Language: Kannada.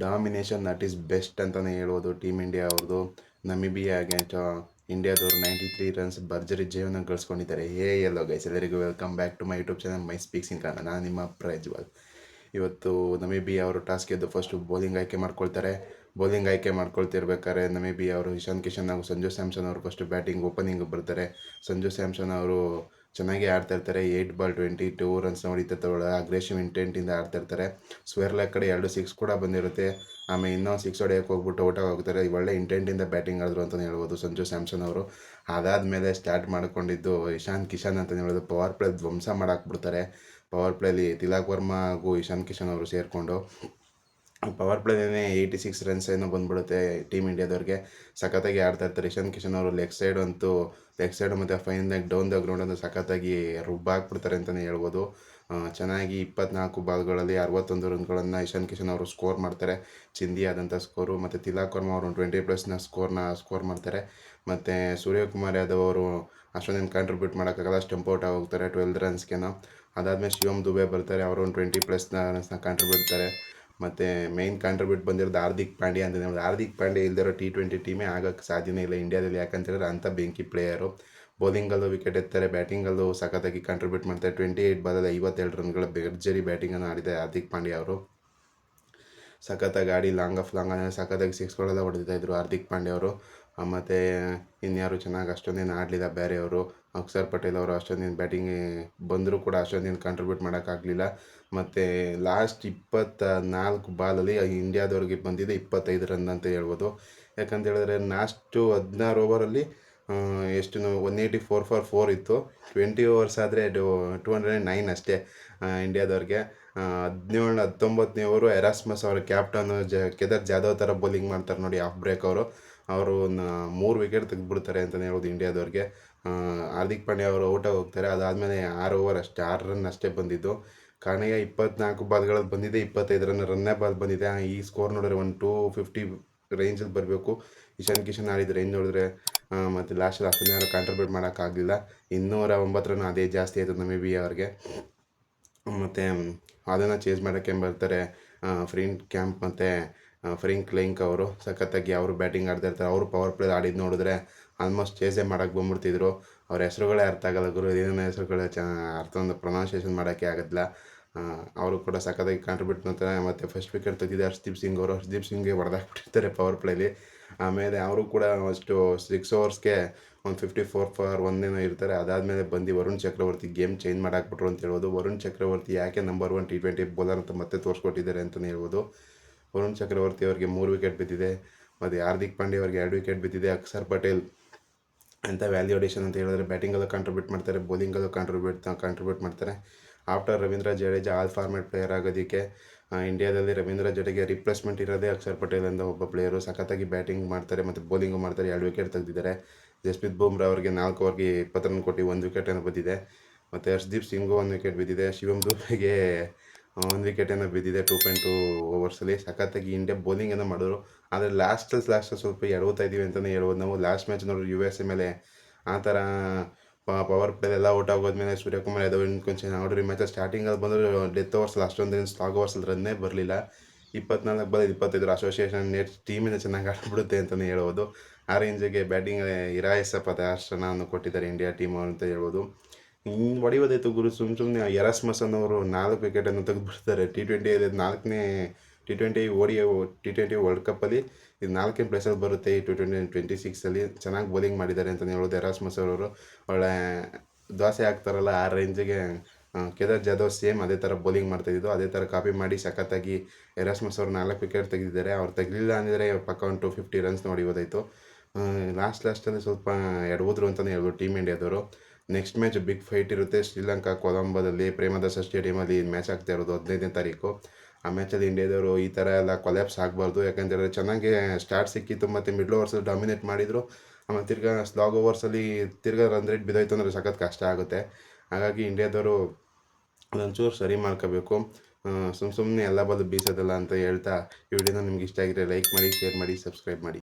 ಡಾಮಿನೇಷನ್ ದಟ್ ಈಸ್ ಬೆಸ್ಟ್ ಅಂತಲೇ ಹೇಳ್ಬೋದು ಟೀಮ್ ಇಂಡಿಯಾ ಅವ್ರದ್ದು. ನಮಿಬಿಯಾ ಅಗೇನ್ಸ್ಟ್ ಇಂಡಿಯಾದವರು 93 ರನ್ಸ್ ಭರ್ಜರಿ ಜೀವನ ಗಳಿಸ್ಕೊಂಡಿದ್ದಾರೆ. ಎಲ್ಲೋ ಗೈಸ್, ಎಲ್ಲರಿಗೂ welcome back to my YouTube channel my speaks in Kannada. ನಾನು ನಿಮ್ಮ ಪ್ರಜ್ವಲ್. ಇವತ್ತು ನಮಿಬಿಯಾ ಅವರು ಟಾಸ್ ಗೆದ್ದು ಫಸ್ಟು ಬೌಲಿಂಗ್ ಆಯ್ಕೆ ಮಾಡ್ಕೊಳ್ತಾರೆ. ಬೌಲಿಂಗ್ ಆಯ್ಕೆ ಮಾಡ್ಕೊಳ್ತಿರ್ಬೇಕಾದ್ರೆ ನಮಿಬಿಯಾ ಅವರು ಇಶಾನ್ ಕಿಶನ್ ಹಾಗೂ ಸಂಜು ಸ್ಯಾಮ್ಸನ್ ಅವರು ಫಸ್ಟ್ ಬ್ಯಾಟಿಂಗ್ ಓಪನಿಂಗ್ ಬರ್ತಾರೆ. ಸಂಜು ಸ್ಯಾಮ್ಸನ್ ಅವರು ಚೆನ್ನಾಗಿ ಆಡ್ತಾ ಇರ್ತಾರೆ. 8 ಬಾಲ್ 22 ರನ್ಸ್ ಹೊಡಿತಿರ್ತಾರೆ. ಅಗ್ರೆಸಿವ್ ಇಂಟೆಂಟಿಂದ ಆಡ್ತಾ ಇರ್ತಾರೆ. ಸ್ವೇರ್ಲ ಕಡೆ 2 ಸಿಕ್ಸ್ ಕೂಡ ಬಂದಿರುತ್ತೆ. ಆಮೇಲೆ ಇನ್ನೂ ಸಿಕ್ಸ್ ಹೊಡೆಯೋಕೆ ಹೋಗ್ಬಿಟ್ಟು ಔಟ್ ಹೋಗ್ತಾರೆ. ಒಳ್ಳೆ ಇಂಟೆಂಟಿಂದ ಬ್ಯಾಟಿಂಗ್ ಆಡಿದ್ರು ಅಂತಲೇ ಹೇಳ್ಬೋದು ಸಂಜು ಸ್ಯಾಮ್ಸನ್ ಅವರು. ಅದಾದಮೇಲೆ ಸ್ಟಾರ್ಟ್ ಮಾಡ್ಕೊಂಡಿದ್ದು ಇಶಾನ್ ಕಿಶನ್ ಅಂತಲೇ ಹೇಳೋದು. ಪವರ್ ಪ್ಲೇ ಧ್ವಂಸ ಮಾಡಾಕ್ಬಿಡ್ತಾರೆ. ಪವರ್ ಪ್ಲೇಲಿ ತಿಲಕ್ ವರ್ಮಾ ಹಾಗೂ ಇಶಾನ್ ಕಿಶನ್ ಅವರು ಸೇರಿಕೊಂಡು ಪವರ್ ಪ್ಲೇನೇ 86 ರನ್ಸ್ ಏನೋ ಬಂದ್ಬಿಡುತ್ತೆ ಟೀಮ್ ಇಂಡಿಯಾದವ್ರಿಗೆ. ಸಖತ್ತಾಗಿ ಆಡ್ತಾ ಇರ್ತಾರೆ. ಇಶಾನ್ ಕಿಶನ್ ಅವರು ಲೆಗ್ ಸೈಡ್ ಮತ್ತು fine leg down the ground ಅಂತ ಸಖತ್ತಾಗಿ ರುಬ್ಬಾಕ್ಬಿಡ್ತಾರೆ ಅಂತಲೇ ಹೇಳ್ಬೋದು. ಚೆನ್ನಾಗಿ 24 ಬಾಲ್ಗಳಲ್ಲಿ 61 ರನ್ಗಳನ್ನು ಇಶಾನ್ ಕಿಶನ್ ಅವರು ಸ್ಕೋರ್ ಮಾಡ್ತಾರೆ. ಚಿಂದಿ ಆದಂಥ ಸ್ಕೋರು. ಮತ್ತು ತಿಲಕ್ ವರ್ಮಾ ಅವರು 20+ ಸ್ಕೋರ್ ಮಾಡ್ತಾರೆ. ಮತ್ತು ಸೂರ್ಯಕುಮಾರ್ ಯಾದವ್ ಅವರು ಅಷ್ಟೊಂದೇನು ಕಾಂಟ್ರಿಬ್ಯೂಟ್ ಮಾಡೋಕ್ಕಾಗಲ್ಲ, ಸ್ಟಂಪ್ ಔಟ್ ಆಗೋಗ್ತಾರೆ 12 ರನ್ಸ್ಗೆನೋ. ಅದಾದಮೇಲೆ ಶಿವಮ್ ದುಬೆ ಬರ್ತಾರೆ. ಅವರು ಒಂದು 20+ ರನ್ಸ್ನ ಕಾಂಟ್ರಿಬ್ಯೂಟ್ತಾರೆ. ಮತ್ತು ಮೇಯ್ನ್ ಕಾಂಟ್ರಿಬ್ಯೂಟ್ ಬಂದಿರೋದು ಹಾರ್ದಿಕ್ ಪಾಂಡ್ಯ ಅಂತಲೇ ಹೇಳ್ಬೋದು. ಹಾರ್ದಿಕ್ ಪಾಂಡ್ಯ ಇಲ್ದಿರೋ T20 ಟೀಮೇ ಆಗೋಕ್ಕೆ ಸಾಧ್ಯನೇ ಇಲ್ಲ ಇಂಡಿಯಾದಲ್ಲಿ. ಯಾಕಂತೇಳಿದ್ರೆ ಅಂಥ ಬೆಂಕಿ ಪ್ಲೇಯರು. ಬೌಲಿಂಗಲ್ಲೂ ವಿಕೆಟ್ ಎತ್ತಾರೆ, ಬ್ಯಾಟಿಂಗಲ್ಲೂ ಸಖತ್ತಾಗಿ ಕಾಂಟ್ರಿಬ್ಯೂಟ್ ಮಾಡ್ತಾರೆ. 28 ಬಾಲಲ್ಲಿ 52 ರನ್ಗಳ ಭರ್ಜರಿ ಬ್ಯಾಟಿಂಗನ್ನು ಆಡಿದ್ದಾರೆ ಹಾರ್ದಿಕ್ ಪಾಂಡ್ಯ ಅವರು. ಸಖತ್ತಾಗಿ ಆಡಿ ಲಾಂಗ್ ಸಖತ್ತಾಗಿ ಸಿಕ್ಸ್ಗಳೆಲ್ಲ ಹೊಡೆದಿದ್ದಾಯಿದ್ರು ಹಾರ್ದಿಕ್ ಪಾಂಡ್ಯ ಅವರು. ಮತ್ತು ಇನ್ಯಾರು ಚೆನ್ನಾಗಿ ಅಷ್ಟೊಂದೇನು ಆಡಲಿಲ್ಲ ಬೇರೆಯವರು. ಅಕ್ಷರ್ ಪಟೇಲ್ ಅವರು ಅಷ್ಟೊಂದೇನು ಬ್ಯಾಟಿಂಗ್ ಬಂದರೂ ಕೂಡ ಅಷ್ಟೊಂದೇನು ಕಾಂಟ್ರಿಬ್ಯೂಟ್ ಮಾಡೋಕ್ಕಾಗಲಿಲ್ಲ. ಮತ್ತು ಲಾಸ್ಟ್ 24 ಬಾಲಲ್ಲಿ ಇಂಡಿಯಾದವ್ರಿಗೆ ಬಂದಿದೆ 25 ರನ್ ಅಂತ ಹೇಳ್ಬೋದು. ಯಾಕಂತ ಹೇಳಿದ್ರೆ ಲಾಸ್ಟು 16 ಓವರಲ್ಲಿ ಎಷ್ಟು 184 ಫಾರ್ 4 ಇತ್ತು. 20 ಓವರ್ಸ್ ಆದರೆ 209 ಅಷ್ಟೇ ಇಂಡಿಯಾದವ್ರಿಗೆ. 19ನೇ ಓವರು ಎರಾಸ್ಮಸ್ ಅವರ ಕ್ಯಾಪ್ಟನ್ ಕೇದಾರ್ ಜಾಧವ್ ಥರ ಬೌಲಿಂಗ್ ಮಾಡ್ತಾರೆ ನೋಡಿ ಆಫ್ ಬ್ರೇಕ್ ಅವರು. 3 ವಿಕೆಟ್ ತೆಗೆದುಬಿಡ್ತಾರೆ ಅಂತಲೇ ಹೇಳ್ಬೋದು ಇಂಡಿಯಾದವ್ರಿಗೆ. ಹಾರ್ದಿಕ್ ಪಾಂಡ್ಯ ಅವರು ಔಟಾಗಿ ಹೋಗ್ತಾರೆ. ಅದಾದಮೇಲೆ 6 ಓವರ್ ಅಷ್ಟೇ, 6 ರನ್ ಅಷ್ಟೇ ಬಂದಿದ್ದು. ಕಾಣಿಗೆ 24 ಬಾಲ್ಗಳಲ್ಲಿ ಬಂದಿದೆ 25 ರನ್ನೇ ಬಾಲ್ ಬಂದಿದೆ. ಈ ಸ್ಕೋರ್ ನೋಡಿದ್ರೆ 250 ರೇಂಜಲ್ಲಿ ಬರಬೇಕು. ಇಶಾನ್ ಕಿಶನ್ ಆಡಿದ ರೇಂಜ್ ನೋಡಿದ್ರೆ. ಮತ್ತು ಲಾಸ್ಟಲ್ಲಿ ಅಷ್ಟೊಂದು ಕಾಂಟ್ರಿಬ್ಯೂಟ್ ಮಾಡೋಕ್ಕಾಗಲಿಲ್ಲ. 209 ರನ್ ಅದೇ ಜಾಸ್ತಿ ಆಯಿತು ನಮಿಬಿಯಾ ಅವ್ರಿಗೆ. ಮತ್ತು ಅದನ್ನು ಚೇಂಜ್ ಮಾಡೋಕ್ಕೆ ಬರ್ತಾರೆ ಫ್ರಿಂಟ್ ಕ್ಯಾಂಪ್ ಮತ್ತು ಫ್ರಿಂಕ್ ಲೈಂಕ್ ಅವರು. ಸಖತ್ತಾಗಿ ಅವರು ಬ್ಯಾಟಿಂಗ್ ಆಡ್ತಾ ಇರ್ತಾರೆ. ಅವರು ಪವರ್ ಪ್ಲೇ ಆಡಿದ್ದು ನೋಡಿದ್ರೆ ಆಲ್ಮೋಸ್ಟ್ ಚೇಸೇ ಮಾಡೋಕ್ಕೆ ಬಂದ್ಬಿಡ್ತಿದ್ರು. ಅವ್ರ ಹೆಸರುಗಳೇ ಅರ್ಥ ಆಗಲ್ಲ ಗುರು, ಏನೇನೋ ಹೆಸರುಗಳೇ ಅರ್ಥೊಂದು ಪ್ರೊನೌನ್ಸಿಯೇಷನ್ ಮಾಡೋಕ್ಕೆ ಆಗೋದಿಲ್ಲ. ಅವರು ಕೂಡ ಸಖತ್ತಾಗಿ ಕಾಂಟ್ರಿಬ್ಯೂಟ್ ಮಾಡ್ತಾರೆ. ಮತ್ತು ಫಸ್ಟ್ ವಿಕೆಟ್ ತೆಗೆದಿದೆ ಹರ್ಷದೀಪ್ ಸಿಂಗ್ ಅವರು. ಹರ್ಷದೀಪ್ ಸಿಂಗ್ಗೆ ಹೊಡೆದಾಕ್ಬಿಟ್ಟಿರ್ತಾರೆ ಪವರ್ ಪ್ಲೇಲಿ. ಆಮೇಲೆ ಅವರು ಕೂಡ ಅಷ್ಟು 6 ಓವರ್ಸ್ಗೆ ಒಂದು 54 ಫಾರ್ 1 ಏನೋ ಇರ್ತಾರೆ. ಅದಾದಮೇಲೆ ಬಂದು ವರುಣ್ ಚಕ್ರವರ್ತಿ ಗೇಮ್ ಚೇಂಜ್ ಮಾಡಾಕ್ಬಿಟ್ರು ಅಂತ ಹೇಳ್ಬೋದು. ವರುಣ್ ಚಕ್ರವರ್ತಿ ಯಾಕೆ ನಂಬರ್ 1 T20 ಬೌಲರ್ ಅಂತ ಮತ್ತೆ ತೋರಿಸ್ಕೊಟ್ಟಿದ್ದಾರೆ ಅಂತಲೇ ಹೇಳ್ಬೋದು. ವರುಣ್ ಚಕ್ರವರ್ತಿ ಅವರಿಗೆ 3 ವಿಕೆಟ್ ಬಿದ್ದಿದೆ. ಮತ್ತು ಹಾರ್ದಿಕ್ ಪಾಂಡ್ಯ ಅವರಿಗೆ 2 ವಿಕೆಟ್ ಬಿದ್ದಿದೆ. ಅಕ್ಷರ್ ಪಟೇಲ್ ಅಂತ ವ್ಯಾಲ್ಯೂ ಅಡಿಷನ್ ಅಂತ ಹೇಳಿದ್ರೆ ಬ್ಯಾಟಿಂಗಲ್ಲೂ ಕಾಂಟ್ರಿಬ್ಯೂಟ್ ಮಾಡ್ತಾರೆ, ಬೌಲಿಂಗಲ್ಲೂ ಕಾಂಟ್ರಿಬ್ಯೂಟ್ ಮಾಡ್ತಾರೆ. After Ravindra Jadeja all format player ಆಗೋದಕ್ಕೆ ಇಂಡಿಯಾದಲ್ಲಿ ರವೀಂದ್ರ ಜಡೇಜಾ ರಿಪ್ಲೇಸ್ಮೆಂಟ್ ಇರೋದೇ ಅಕ್ಷರ್ ಪಟೇಲ್ ಅಂತ ಒಬ್ಬ ಪ್ಲೇಯರು. ಸಖತ್ತಾಗಿ ಬ್ಯಾಟಿಂಗ್ ಮಾಡ್ತಾರೆ ಮತ್ತು ಬೌಲಿಂಗು ಮಾಡ್ತಾರೆ. 2 ವಿಕೆಟ್ ತೆಗೆದಿದ್ದಾರೆ. ಜಸ್ಪ್ರೀತ್ ಬೂಮ್ರಾ ಅವರಿಗೆ 4 ಓವರ್ಗೆ 20 ರನ್ ಕೊಟ್ಟು 1 ವಿಕೆಟ್ ಏನೋ ಬಿದ್ದಿದೆ. ಮತ್ತು ಹರ್ಷದೀಪ್ ಸಿಂಗು 1 ವಿಕೆಟ್ ಬಿದ್ದಿದೆ. ಶಿವಮ್ ದುಬೆಗೆ 1 ವಿಕೆಟ್ ಏನೋ ಬಿದ್ದಿದೆ 2.2 ಓವರ್ಸಲ್ಲಿ. ಸಖತ್ತಾಗಿ ಇಂಡಿಯಾ ಬೌಲಿಂಗ್ ಏನೋ ಮಾಡಿದ್ರು. ಆದರೆ ಲಾಸ್ಟ್ ಸ್ವಲ್ಪ ಎಡವುತ್ತಾ ಇದ್ದೀವಿ ಅಂತಲೇ ಹೇಳ್ಬೋದು ನಾವು. ಲಾಸ್ಟ್ ಮ್ಯಾಚ್ ನೋಡಿ USA ಮೇಲೆ ಆ ಥರ ಪವರ್ ಪ್ಲೇಲೆಲ್ಲ ಔಟ್ ಆಗೋದ್ಮೇಲೆ ಸೂರ್ಯಕುಮಾರ್ ಯಾದವ್ ಕೊಂಚ ನೋಡ್ರಿ ಮ್ಯಾಚಲ್ಲಿ ಸ್ಟಾರ್ಟಿಂಗಲ್ಲಿ ಬಂದರೂ ಡೆತ್ ಓವರ್ಸಲ್ಲಿ ಅಷ್ಟೊಂದೇನು ಸ್ಲಾಗ್ ಓವರ್ಸಲ್ಲಿ ರನ್ನೇ ಬರಲಿಲ್ಲ. 24 ಬಾಲ್ 25 ಅಸೋಸಿಯೇಷನ್ ನೆಟ್ ಟೀಮಿನ ಚೆನ್ನಾಗಿ ಆಡ್ಬಿಡುತ್ತೆ ಅಂತಲೇ ಹೇಳ್ಬೋದು. ಆ ರೇಂಜಿಗೆ ಬ್ಯಾಟಿಂಗ್ ಇರಾಯಸಪ್ಪ ಅಷ್ಟನ್ನು ಕೊಟ್ಟಿದ್ದಾರೆ ಇಂಡಿಯಾ ಟೀಮ್ ಅಂತ ಹೇಳ್ಬೋದು. ಹಿಂಗೆ ಹೊಡಿಯೋದಾಯ್ತು ಗುರು, ಸುಮ್ಮನೆ ಎರಾಸ್ಮಸ್ ಅನ್ನೋರು 4 ವಿಕೆಟನ್ನು ತೆಗೆದುಬಿಡ್ತಾರೆ. T20 T20 ವರ್ಲ್ಡ್ ಕಪ್ಪಲ್ಲಿ ಇದು 4ನೇ ಪ್ಲೇಸಲ್ಲಿ ಬರುತ್ತೆ. ಈ 2026ಅಲ್ಲಿ ಚೆನ್ನಾಗಿ ಬೌಲಿಂಗ್ ಮಾಡಿದ್ದಾರೆ ಅಂತಲೇ ಹೇಳೋದು ಎರಾಸ್ಮಸ್ ಅವರು. ಒಳ್ಳೆ ದೋಸೆ ಹಾಕ್ತಾರಲ್ಲ ಆ ರೇಂಜಿಗೆ ಕೇದಾರ್ ಜಾಧವ್ ಸೇಮ್ ಅದೇ ಥರ ಬೌಲಿಂಗ್ ಮಾಡ್ತಾಯಿದ್ದು. ಅದೇ ಥರ ಕಾಪಿ ಮಾಡಿ ಸಖತ್ತಾಗಿ ಎರಾಸ್ಮಸ್ ಅವರು 4 ವಿಕೆಟ್ ತೆಗೆದಿದ್ದಾರೆ. ಅವ್ರು ತೆಗಲಿಲ್ಲ ಅಂದರೆ ಪಕ್ಕ ಒಂದು 250 ರನ್ಸ್ ಹೊಡಿಬೋದಾಯಿತು. ಲಾಸ್ಟಲ್ಲಿ ಸ್ವಲ್ಪ ಎಡವುದ್ರು ಅಂತಲೇ ಹೇಳ್ಬೋದು ಟೀಮ್ ಇಂಡಿಯಾದವರು. ನೆಕ್ಸ್ಟ್ ಮ್ಯಾಚ್ ಬಿಗ್ ಫೈಟ್ ಇರುತ್ತೆ ಶ್ರೀಲಂಕಾ ಕೊಲಂಬೋದಲ್ಲಿ ಪ್ರೇಮದಾಸ ಸ್ಟೇಡಿಯಮಲ್ಲಿ ಮ್ಯಾಚ್ ಆಗ್ತಾ ಇರೋದು 15ನೇ ತಾರೀಕು. ಆ ಮ್ಯಾಚಲ್ಲಿ ಇಂಡಿಯಾದವರು ಈ ಥರ ಎಲ್ಲ ಕೊಲ್ಯಾಪ್ಸ್ ಆಗಬಾರ್ದು. ಯಾಕಂತೇಳಿದ್ರೆ ಚೆನ್ನಾಗಿ ಸ್ಟಾರ್ಟ್ ಸಿಕ್ಕಿತ್ತು ಮತ್ತು ಮಿಡ್ಲ್ ಓವರ್ಸಲ್ಲಿ ಡಾಮಿನೇಟ್ ಮಾಡಿದರು. ಆಮೇಲೆ ತಿರ್ಗಾ ಸ್ಲಾಗ್ ಓವರ್ಸಲ್ಲಿ ತಿರ್ಗಾ ರನ್ ರೇಟ್ ಬಿದ್ದೋಯ್ತು ಅಂದರೆ ಸಖತ್ ಕಷ್ಟ ಆಗುತ್ತೆ. ಹಾಗಾಗಿ ಇಂಡಿಯಾದವರು ಅದೊಂಚೂರು ಸರಿ ಮಾಡ್ಕೋಬೇಕು. ಸುಮ್ಮನೆ ಎಲ್ಲ ಬದು ಬೀಸೋದಲ್ಲ ಅಂತ ಹೇಳ್ತಾ ಈ ವಿಡಿಯೋನ ನಿಮ್ಗೆ ಇಷ್ಟ ಆಗಿದ್ರೆ ಲೈಕ್ ಮಾಡಿ, ಶೇರ್ ಮಾಡಿ, ಸಬ್ಸ್ಕ್ರೈಬ್ ಮಾಡಿ.